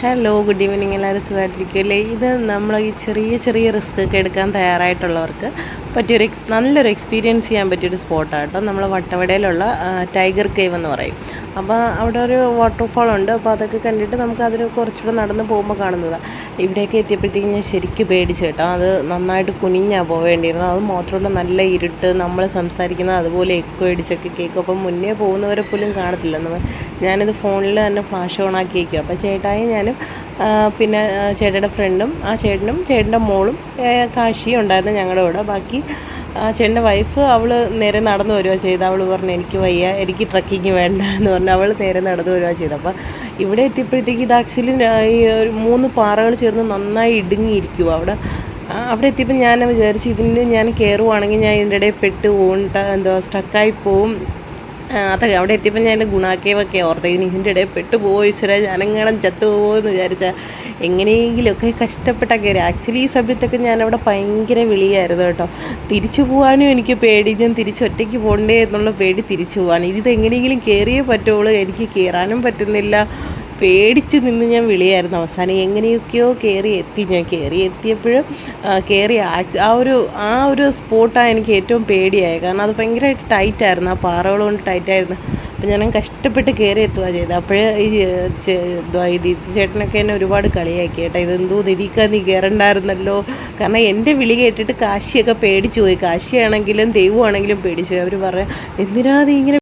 Hello, good evening. എല്ലാവരും സുഖമായിട്ടിരിക്കുമല്ലേ? ഇത് നമ്മൾ ഈ ചെറിയ ചെറിയ റിസ്ക് ഒക്കെ എടുക്കാൻ തയ്യാറായിട്ടുള്ളവർക്ക് പറ്റിയൊരു നല്ലൊരു എക്സ്പീരിയൻസ് ചെയ്യാൻ പറ്റിയൊരു സ്പോട്ടാണ് കേട്ടോ. നമ്മൾ വട്ടവടയിലുള്ള ടൈഗർ കേവ് എന്ന് പറയും. അപ്പോൾ അവിടെ ഒരു വാട്ടർഫാൾ ഉണ്ട്. അപ്പോൾ അതൊക്കെ കണ്ടിട്ട് നമുക്ക് അതിന് കുറച്ചുകൂടെ നടന്ന് പോകുമ്പോൾ കാണുന്നതാണ്. ഇവിടെയൊക്കെ എത്തിയപ്പോഴത്തേക്കും ഞാൻ ശരിക്കും പേടിച്ച് കേട്ടോ. അത് നന്നായിട്ട് കുനിഞ്ഞാണ് പോവേണ്ടിയിരുന്നത്. അത് മാത്രമല്ല നല്ല ഇരുട്ട്, നമ്മൾ സംസാരിക്കുന്നത് അതുപോലെ എക്കോ അടിച്ചൊക്കെ കേൾക്കും. അപ്പം മുന്നേ പോകുന്നവരെ പോലും കാണത്തില്ല. ഞാനിത് ഫോണിൽ തന്നെ ഫ്ലാഷ് ഓൺ ആക്കി വയ്ക്കും. അപ്പോൾ ചേട്ടായി ഞാനും പിന്നെ ചേട്ടയുടെ ഫ്രണ്ടും ചേട്ടൻ്റെ മോളും കാശിയും ഉണ്ടായിരുന്നു ഞങ്ങളുടെ കൂടെ. ബാക്കി ചേട്ടൻ്റെ വൈഫ് അവൾ നേരെ നടന്നു വരിക ചെയ്ത്. അവൾ പറഞ്ഞു എനിക്ക് വയ്യ, എനിക്ക് ട്രക്കിങ് വേണ്ട എന്ന് പറഞ്ഞ് അവൾ നേരെ നടന്നു വരിക ചെയ്ത്. അപ്പോൾ ഇവിടെ എത്തിയപ്പോഴത്തേക്ക് ഇത് ആക്ച്വലി ഈ ഒരു 3 പാറകൾ ചേർന്ന് നന്നായി ഇടുങ്ങിയിരിക്കുക. അവിടെ എത്തിയപ്പോൾ ഞാൻ വിചാരിച്ചു ഇതിന് ഞാൻ കയറുവാണെങ്കിൽ ഞാൻ ഇതിൻ്റെ ഇടയിൽ പെട്ട് പോകും, സ്റ്റക്കായി പോവും. അതൊക്കെ അവിടെ എത്തിയപ്പോൾ ഞാൻ ഗുണാക്കേവൊക്കെ ഓർത്ത് ഇതിൻ്റെ ഇടയിൽ പെട്ടുപോകുമോ ഈശ്വര, ഞാനെങ്ങനെ ചത്തുപോകുമോ എന്ന് വിചാരിച്ചാൽ എങ്ങനെയെങ്കിലുമൊക്കെ കഷ്ടപ്പെട്ടൊക്കെ കയറി. ആക്ച്വലി ഈ സമയത്തൊക്കെ ഞാനവിടെ ഭയങ്കര വിളിയായിരുന്നു കേട്ടോ. തിരിച്ചു പോകാനും എനിക്ക് പേടി, ഞാൻ തിരിച്ച് ഒറ്റയ്ക്ക് പോകണ്ടേ എന്നുള്ള പേടി തിരിച്ചു പോകാൻ. ഇതിതെങ്ങനെയെങ്കിലും കയറിയേ പറ്റുള്ളൂ, എനിക്ക് കയറാനും പറ്റുന്നില്ല. പേടിച്ച് നിന്ന് ഞാൻ വിളിയായിരുന്നു. അവസാനം എങ്ങനെയൊക്കെയോ കയറി എത്തിയപ്പോഴും ആ ഒരു സ്പോട്ടാണ് എനിക്ക് ഏറ്റവും പേടിയായത്. കാരണം അത് ഭയങ്കരമായിട്ട് ടൈറ്റായിരുന്നു, ആ പാറകൾ കൊണ്ട് ടൈറ്റായിരുന്നു. അപ്പം ഞാൻ കഷ്ടപ്പെട്ട് കയറി എത്തുക ചെയ്തത്. അപ്പോഴേ ഈ ചേട്ടനൊക്കെ എന്നെ ഒരുപാട് കളിയാക്കി കേട്ടോ. ഇതെന്തോ നിധിക്കാൻ നീ കയറണ്ടായിരുന്നല്ലോ. കാരണം എൻ്റെ വിളി കേട്ടിട്ട് കാശിയൊക്കെ പേടിച്ചു പോയി. കാശിയാണെങ്കിലും ദൈവമാണെങ്കിലും പേടിച്ചു പോയി. അവർ പറയാം എന്തിനാ നീ ഇങ്ങനെ